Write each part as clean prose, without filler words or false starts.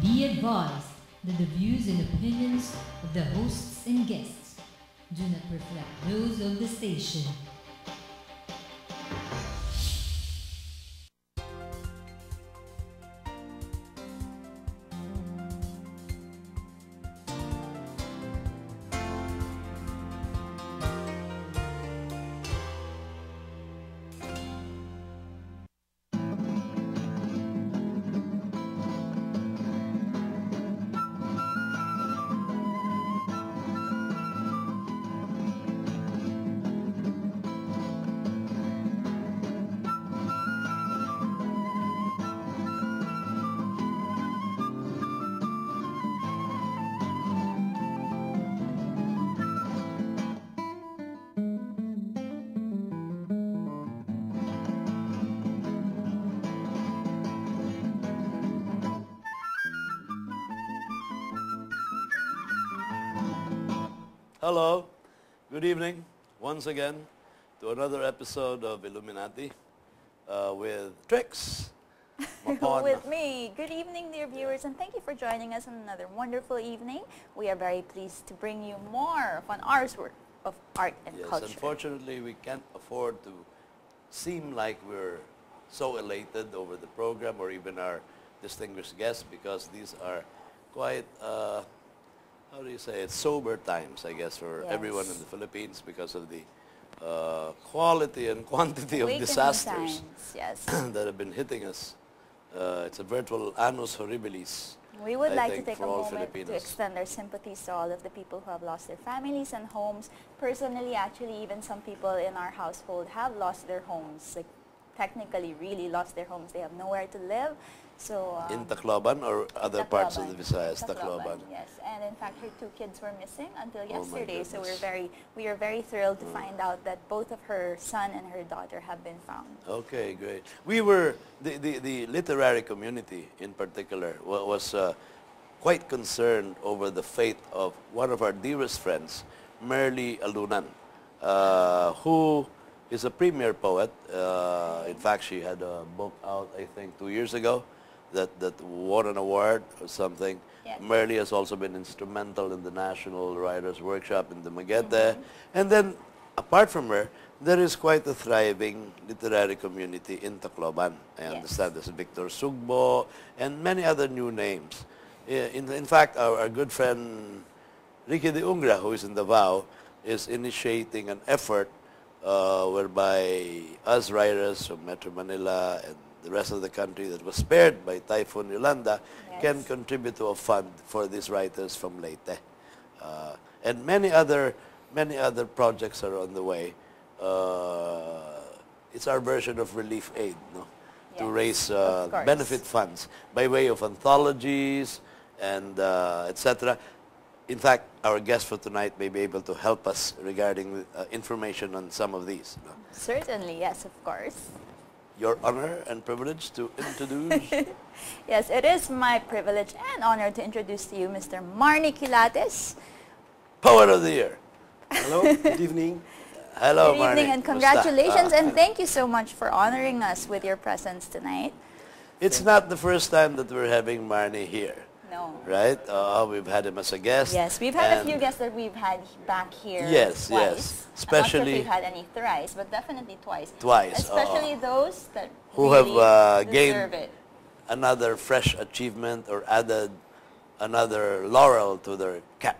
Be advised that the views and opinions of the hosts and guests do not reflect those of the station. Hello, good evening once again to another episode of Illuminati with Trix. With me. Good evening, dear viewers, and thank you for joining us on another wonderful evening. We are very pleased to bring you more of an hour's worth of art and culture. Yes, unfortunately, we can't afford to seem like we're so elated over the program or even our distinguished guests, because these are quite how do you say it, sober times, I guess, for everyone in the Philippines because of the quality and quantity of disasters that have been hitting us. It's a virtual annus horribilis. We would like to take a moment to extend our sympathies to all of the people who have lost their families and homes. Personally, actually, even some people in our household have lost their homes, like technically really lost their homes. They have nowhere to live. So, in Tacloban or other parts of the Visayas? Tacloban. Yes, and in fact, her 2 kids were missing until yesterday. So we are very thrilled to find out that both of her son and her daughter have been found. Okay, great. We were the literary community in particular was quite concerned over the fate of one of our dearest friends, Merly Alunan, who is a premier poet. In fact, she had a book out, I think, 2 years ago that won an award or something. Yes. Merly has also been instrumental in the National Writers' Workshop in the Magete. And then, apart from her, there is quite a thriving literary community in Tacloban. I understand there's Victor Sugbo and many other new names. In fact, our good friend Ricky de Ungra, who is in Davao, is initiating an effort whereby us writers from Metro Manila and the rest of the country that was spared by Typhoon Yolanda can contribute to a fund for these writers from Leyte. And many other projects are on the way. It's our version of relief aid, no? To raise benefit funds by way of anthologies and etc. In fact, our guest for tonight may be able to help us regarding information on some of these. No? Certainly, yes, of course. Your honor and privilege to introduce. Yes, it is my privilege and honor to introduce to you Mr. Marnie Quilates, Poet of the Year. Hello, good evening. Hello, Marnie. Good evening and congratulations, and thank you so much for honoring us with your presence tonight. It's not the first time that we're having Marnie here. No. Right? We've had him as a guest. Yes, we've had a few guests that we've had back here twice. Yes. Especially, I'm not sure if we've had any thrice, but definitely twice. Twice. Especially those that who really have deserve gained it. Another fresh achievement or added another laurel to their cap.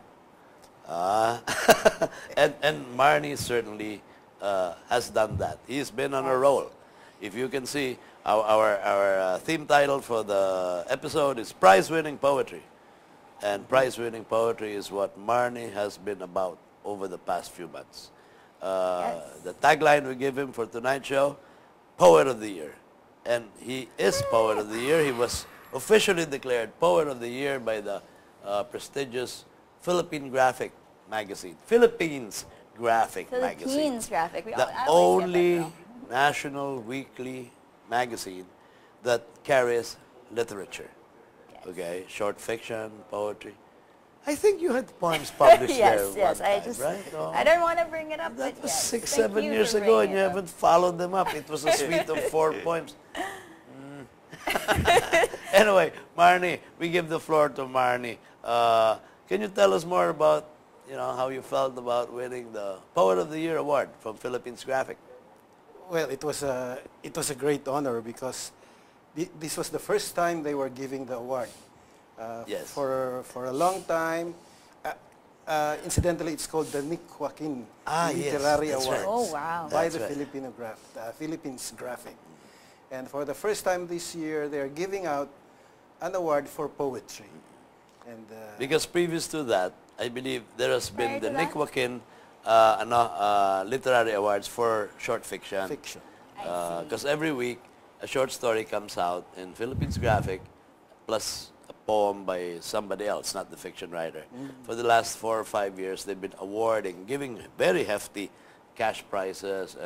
And Marnie certainly has done that. He's been on a roll. If you can see, our theme title for the episode is Prize-Winning Poetry. And prize-winning poetry is what Marnie has been about over the past few months. The tagline we give him for tonight's show, Poet of the Year. And he is Poet of the Year. He was officially declared Poet of the Year by the prestigious Philippine Graphic magazine. Philippines Graphic magazine. Graphic. The only national weekly magazine that carries literature. Okay, short fiction, poetry. I think you had poems published there yes, one time, right? Oh. I don't want to bring it up, that but was yes. 6, 7 years ago, and you haven't followed them up. It was a suite of 4 poems. Anyway, Marnie, we give the floor to Marnie. Can you tell us more about, how you felt about winning the Poet of the Year award from Philippines Graphic? Well, it was a great honor because this was the first time they were giving the award. Yes. For a long time. Incidentally, it's called the Nick Joaquin Literary yes, that's Award. right. Oh, wow. By That's the Philippines Graphic. And for the first time this year, they're giving out an award for poetry. And Because previous to that, I believe there has been Prior the to Nick that? Joaquin Literary Awards for short fiction. fiction. I see. Because every week, a short story comes out in Philippines Graphic, plus a poem by somebody else, not the fiction writer. For the last 4 or 5 years, they've been awarding, giving very hefty cash prizes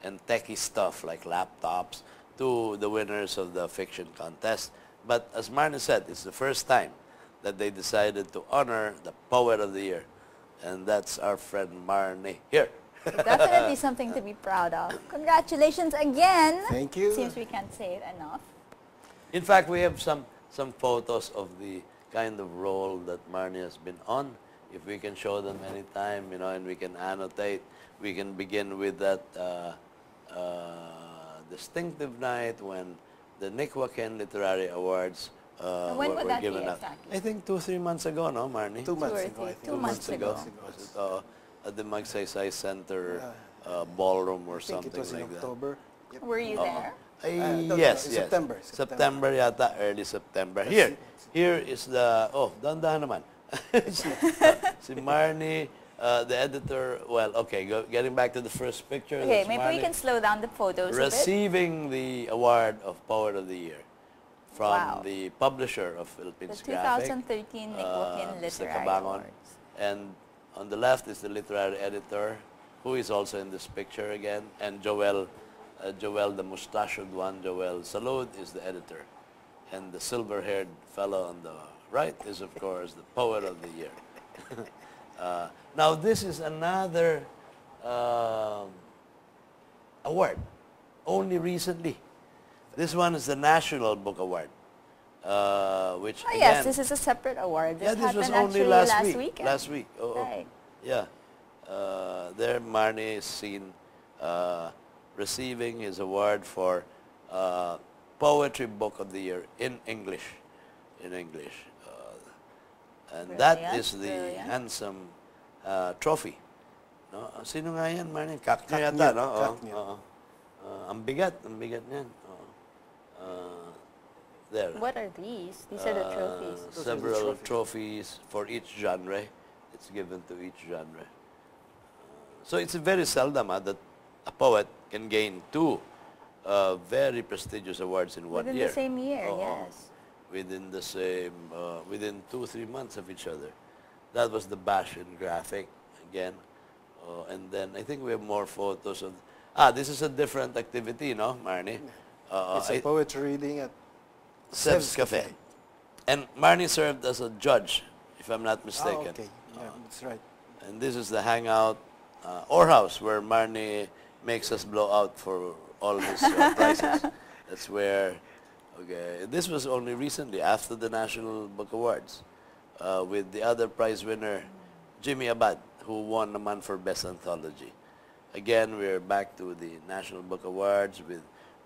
and techie stuff like laptops to the winners of the fiction contest. But as Marnie said, it's the first time that they decided to honor the Poet of the Year. And that's our friend Marnie. Here. Definitely something to be proud of. Congratulations again. Thank you. Seems we can't say it enough. In fact, we have some photos of the kind of role that Marnie has been on. If we can show them anytime, and we can annotate, we can begin with that distinctive night when the Nick Joaquin Literary Awards When would were that be given out. exactly? I think 2-3 months ago, no, Marnie? 2 months or ago, I think. 2 months ago. Was it, at the Magsaysay Center ballroom or I think something it was in like that. October. Yep. Were you there? No, Yes, in yes. September. September yata, early September. Here is the, dahan-dahan naman. si Marnie, the editor, getting back to the first picture. Okay, that's maybe we Marnie can slow down the photos a bit. receiving the award of Poet of the Year from Wow. the publisher of The Philippines Graphic, 2013 Nick Joaquin Mr. Literary Cabangon. Awards. And on the left is the literary editor, who is also in this picture again, and Joel, the mustachioed one, Joel Salud, is the editor. And the silver-haired fellow on the right is, of course, the Poet of the Year. Now, this is another award, only recently. This one is the National Book Award, which Oh, again... yes, this is a separate award. Yeah, this was happened only actually last week. weekend. Last week. Right. Yeah. There, Marnie is seen receiving his award for Poetry Book of the Year in English. And that Brilliant, is the brilliant. handsome trophy. No? Sino nga yan, Marnie? Kaknyo Kaknyo, yata, no? Kaknyo. Ang bigat niyan. There. What are these? These are the trophies. Those are the Several trophies. trophies for each genre. It's given to each genre. So it's very seldom that a poet can gain 2 very prestigious awards in one Within year. the same year, Oo. yes. Within the same, within 2-3 months of each other. That was the Bash in Graphic again. And then I think we have more photos of... this is a different activity, no, Marnie? It's a poetry reading at Seb's Cafe. And Marnie served as a judge, if I'm not mistaken. okay. Yeah, that's right. And this is the hangout or house where Marnie makes us blow out for all his prizes. That's where, this was only recently after the National Book Awards with the other prize winner, Jimmy Abad, who won naman for Best Anthology. Again, we're back to the National Book Awards with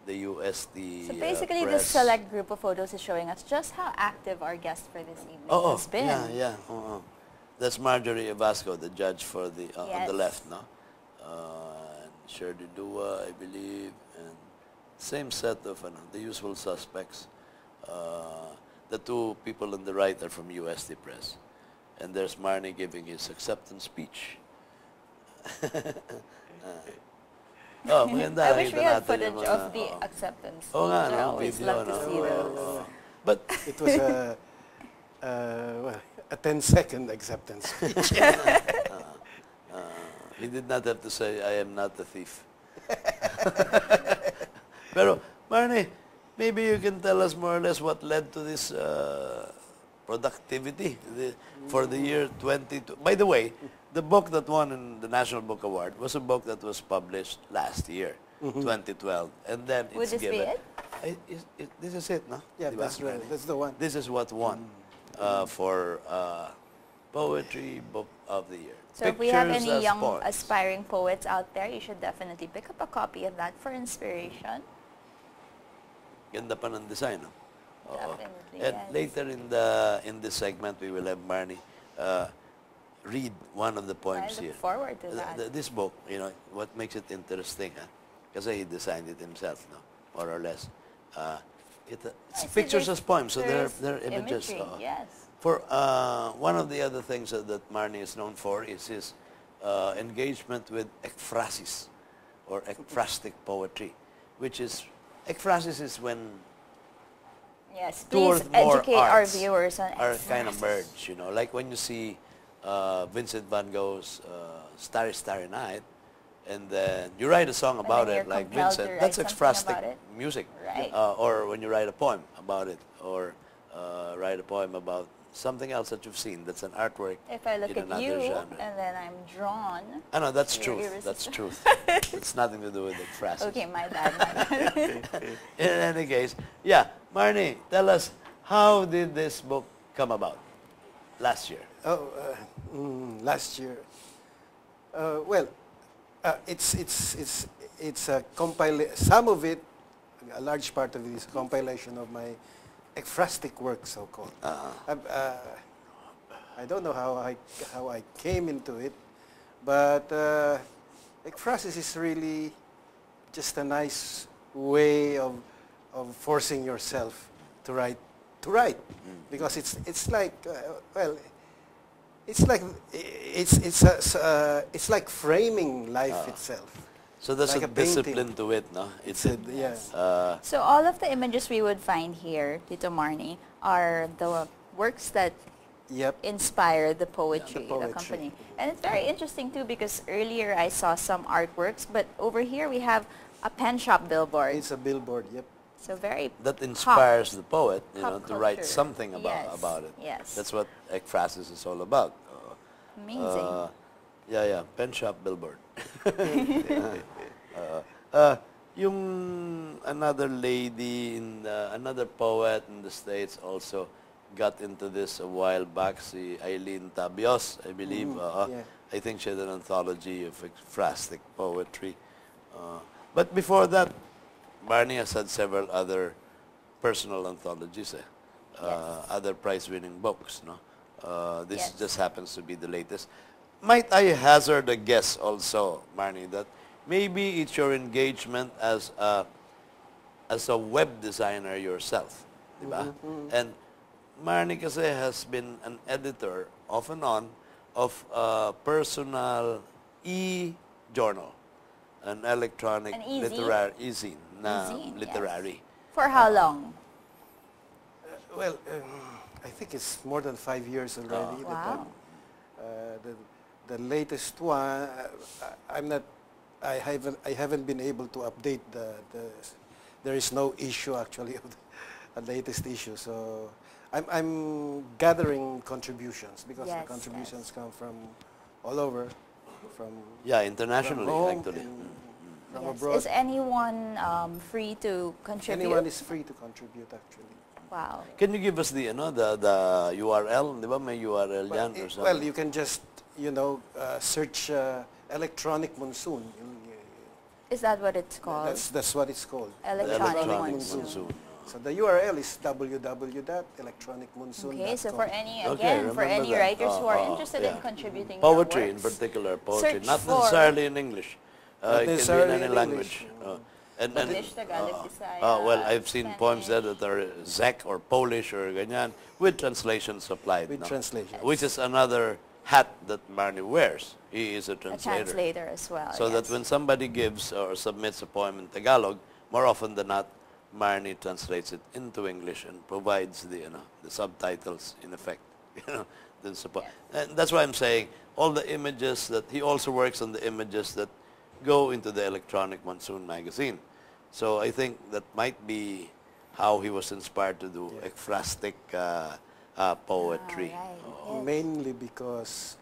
the USD So basically, press. this select group of photos is showing us just how active our guest for this evening has been. Yeah. That's Marjorie Evasco, the judge for the on Yes. the left, no? And Shirley Dua, I believe, and same set of the usual suspects. The 2 people on the right are from USD Press, and there's Marnie giving his acceptance speech. Maganda. I wish Nakita we had natin footage yung mga- of the acceptance. Oo nga, I no? always Video, love to no? see those. But It was a 10-second acceptance speech. he did not have to say, I am not a thief. Pero, Marnie, maybe you can tell us more or less what led to this productivity for the year 22. By the way, the book that won in the National Book Award was a book that was published last year, 2012. And then Would it's this be given. it? This is it, no? Yeah, Di ba? that's the one. This is what won for Poetry Book of the Year. So if we have Pictures any as young poems. aspiring poets out there, you should definitely pick up a copy of that for inspiration. Ganda pa ng design, no? Oo. Definitely, And yes. later in this segment, we will have Marnie read one of the I poems look here. forward to that. This book, you know, what makes it interesting, kasi he designed it himself, no? More or less. It's I see pictures there's as poems, so they're images. imagery, yes. For one of the other things that Marnie is known for is his engagement with ekphrasis or ekphrastic poetry, which is, ekphrasis is when Yes, two or please more educate our arts viewers on are kind of ekphrasis. merged, you know, like when you see Vincent van Gogh's Starry Starry Night, and then you write a song And about then it, you're like compelled to Vincent, write that's something ekphrastic about it. music. Right. Or when you write a poem about it, or write a poem about something else that you've seen that's an artwork If I look in at another you genre. and then I'm drawn. I know, that's You're truth. That's irresistible. truth. It's nothing to do with ekphrasis. Okay, my bad, my bad. In any case, yeah, Marnie, tell us, how did this book come about last year? Oh, last year. Well, it's a compilation. Some of it, a large part of it, is a compilation of my ekphrastic work, so-called. I don't know how I came into it, but ekphrasis is really just a nice way of forcing yourself to write, because it's like well, it's like framing life itself. So there's Like a a painting. discipline to it, no? It's Yeah. So all of the images we would find here, Tito Marnie, are the works that Yep. inspire the poetry, The poetry. company. And it's very interesting too, because earlier I saw some artworks, but over here we have a pen shop billboard. It's a billboard. Yep. So very that inspires the poet, you pop know, to write culture. something Yes, about it. yes. That's what ekphrasis is all about. amazing. Yeah, pen shop billboard. Yung another lady, another poet in the States also got into this a while back, si Eileen Tabios, I believe. Yeah. I think she had an anthology of ekphrastic poetry. But before that, Barney has had several other personal anthologies, Yes. other prize-winning books. No, this Yes. just happens to be the latest. Might I hazard a guess also, Marnie, that maybe it's your engagement as a web designer yourself, di ba? And Marnie kasi has been an editor, off and on, of a personal e-journal, an electronic An e-zine? literary e-zine na E-zine, yes. literary. For how long? Well, I think it's more than 5 years already. Wow. The latest one, I haven't been able to update there is no issue actually of the latest issue. So I'm gathering contributions, because Yes, the contributions come from all over, from Yeah, internationally, from home actually. and from Yes. abroad. Is anyone free to contribute? Anyone is free to contribute actually. Wow. Can you give us the URL? Di ba may URL yan or something? Well, you can just search electronic monsoon. Is that what it's called? That's what it's called. Electronic Monsoon. Monsoon. So the URL is www.electronicmonsoon.com. Okay, so for any, Okay, again, for remember any that. writers who are interested in yeah. contributing Poetry their in works, particular, poetry. search Not for- necessarily in English. Not It can be in necessarily any in language. English. And English, Tagalog, Bisaya, well, I've seen poems there Spanish. that are Czech or Polish or ganyan, with translation supplied. With no? translation. Which is another hat that Marnie wears. He is a a translator. translator as well. So that yes. when somebody gives or submits a poem in Tagalog, more often than not, Marnie translates it into English and provides the subtitles in effect. And that's why I'm saying all the images that he also works on, the images that go into the electronic Monsoon magazine. So I think that might be how he was inspired to do ekphrastic poetry. Right. Oh. Yes. Mainly because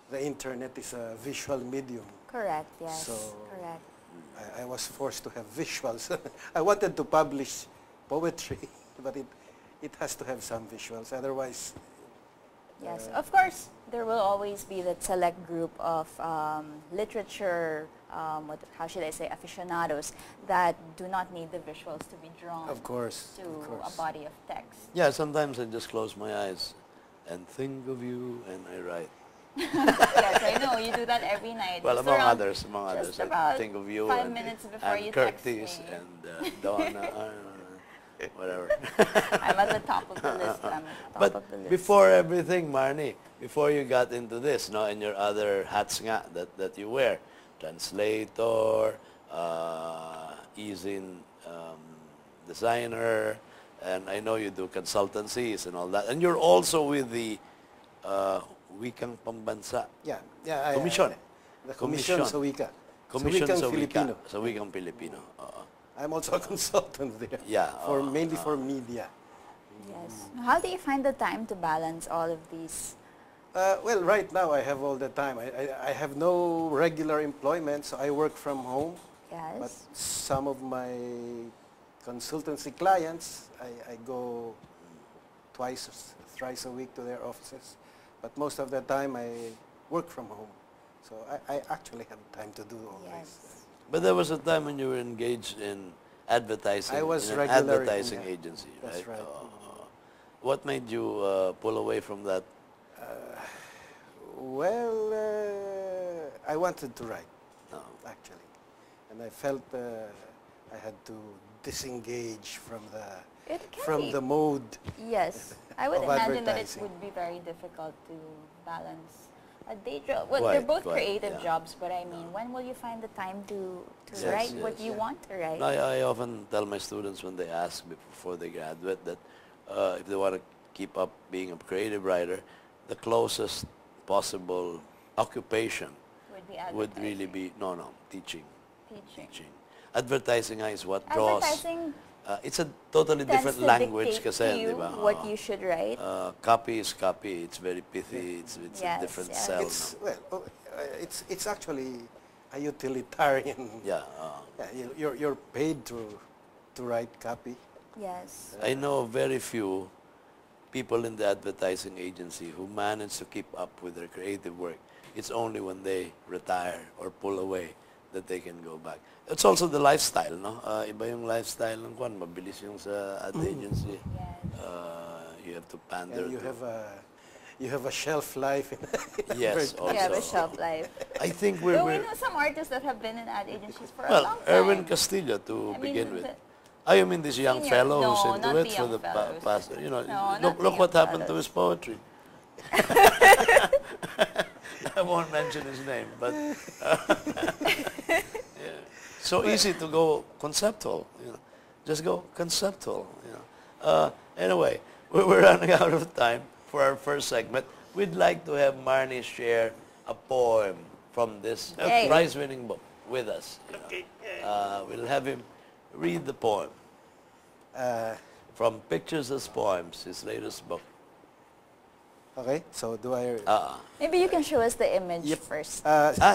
the internet is a visual medium. Correct, yes. So- Correct. I was forced to have visuals. I wanted to publish poetry, but it has to have some visuals. Otherwise, Yes, of course, there will always be that select group of literature, how should I say, aficionados that do not need the visuals to be drawn of course, to of course. a body of text. Yeah, sometimes I just close my eyes and think of you and I write. Yes, I know, you do that every night. Well, Just among around- others, just I about think of you 5 and, minutes before and you Curtis text me. and Donna, whatever. I'm at the top of the list. I'm at the top But of the list. before everything, Marnie, before you got into this, no, and your other hats nga that you wear, translator, easing designer, and I know you do consultancies and all that. And you're also with the Wikang Pambansa. Yeah. Commission. The Commission sa Wika. Commission Wikang sa Filipino. Wika. Sa Wikang Filipino. Oo. I'm also a consultant there. Yeah, Mainly for media. Yes. How do you find the time to balance all of these? Well, right now I have all the time. I have no regular employment, so I work from home. Yes. But some of my consultancy clients, I go thrice a week to their offices. But most of the time I work from home. So I actually have time to do all this. Yes. But there was a time when you were engaged in advertising. I was in an regular, advertising yeah. agency, right? That's right. What made you pull away from that? Well, I wanted to write, No. actually. And I felt I had to disengage from It can be. the mode. Yes. I would of imagine that it advertising. would be very difficult to balance a day job. Well, Quite, they're both quite, creative yeah. jobs, but I mean, when will you find the time to Yes, write yes, what you yeah. want to write? I often tell my students when they ask me before they graduate that if they want to keep up being a creative writer, the closest possible occupation Would be would really advertising. be, teaching. Teaching. Teaching. Advertising is what draws. Advertising It's a totally tends different to language dictate kasi, to you di ba? what you should write. Copy is copy. It's very pithy. It's Yes, a different yes. cell. It's, well, it's actually a utilitarian. Yeah. You're paid to write copy. Yes. I know very few people in the advertising agency who manage to keep up with their creative work. It's only when they retire or pull away that they can go back. It's also the lifestyle, no? Iba yung lifestyle ng kwan, mabilis yung sa ad agency. Yes. You have to pander And to. you have a shelf life. Yes, You have a also. shelf life. I think Though we we're know some artists that have been in ad agencies for a well, long time. Erwin Castillo to I mean, begin with. the- You mean this young Senior- fellow who's no, into not it the for young the fellows. past, you know, No, not look the what young happened to fellows. his poetry. I won't mention his name, but yeah. So easy to go conceptual, you know. Just go conceptual, you know. Anyway, we're running out of time for our first segment. We'd like to have Marnie share a poem from this Okay. prize-winning book with us. You know. We'll have him read the poem from Pictures as Poems, his latest book. Okay, so do I? Maybe you can show us the image Yep. first.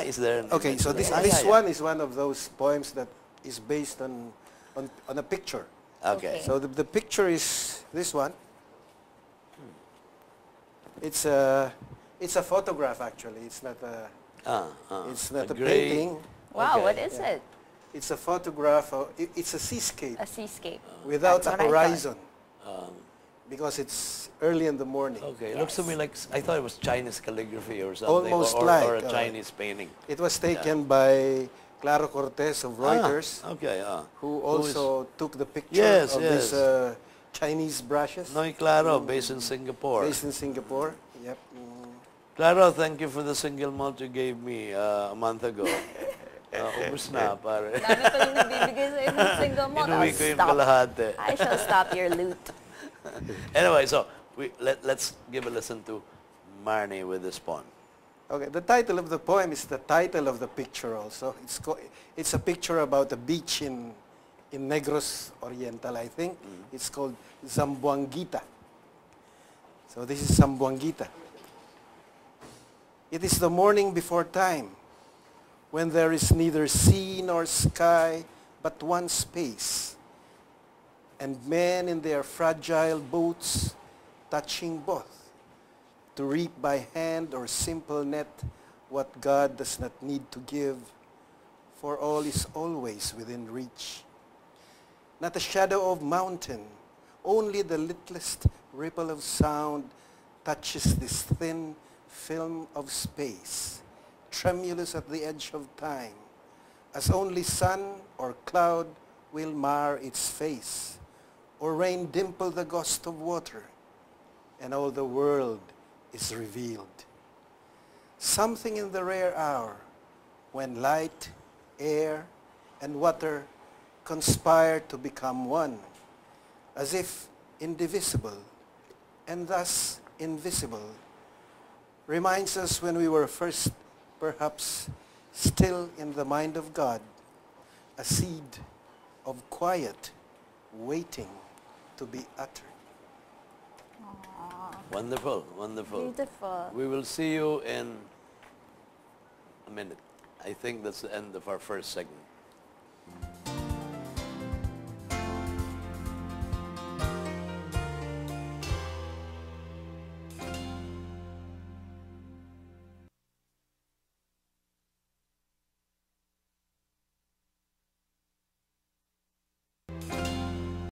Is there an Okay, image so there? this Yeah. one is one of those poems that is based on a picture. Okay. Okay. So the picture is this one. It's a photograph actually. It's not a gray- painting. Wow, okay. what is Yeah. it? It's a photograph. It's a seascape A seascape. without That's a what I thought. horizon because it's early in the morning. Okay, it looks to Yes. me like, I thought it was Chinese calligraphy or something. Almost or like, a Chinese painting. It was taken by Claro Cortez of Reuters, Okay, who Who is- also took the picture Yes, of yes. these Chinese brushes Noy Claro, based in Singapore. based in Singapore. Yep. Claro, thank you for the single malt you gave me a month ago. Ubus na, pare. Dami pa rin nabibigay sa'yo ng single malt. Inuwi ko yung kalahati. I shall stop your loot. Anyway, so let's give a listen to Marnie with this poem. Okay, the title of the poem is the title of the picture also. It's a picture about a beach in Negros Oriental, I think. It's called Zamboanguita. So this is Zamboanguita. It is the morning before time. when there is neither sea nor sky, but one space, and men in their fragile boats touching both, to reap by hand or simple net what God does not need to give, for all is always within reach. Not a shadow of mountain, only the littlest ripple of sound touches this thin film of space, tremulous at the edge of time, as only sun or cloud will mar its face, or rain dimple the ghost of water, and all the world is revealed. Something in the rare hour when light, air, and water conspire to become one, as if indivisible and thus invisible, reminds us when we were first perhaps still in the mind of God, a seed of quiet waiting to be uttered. Aww, Wonderful, wonderful. beautiful. We will see you in a minute. I think that's the end of our first segment.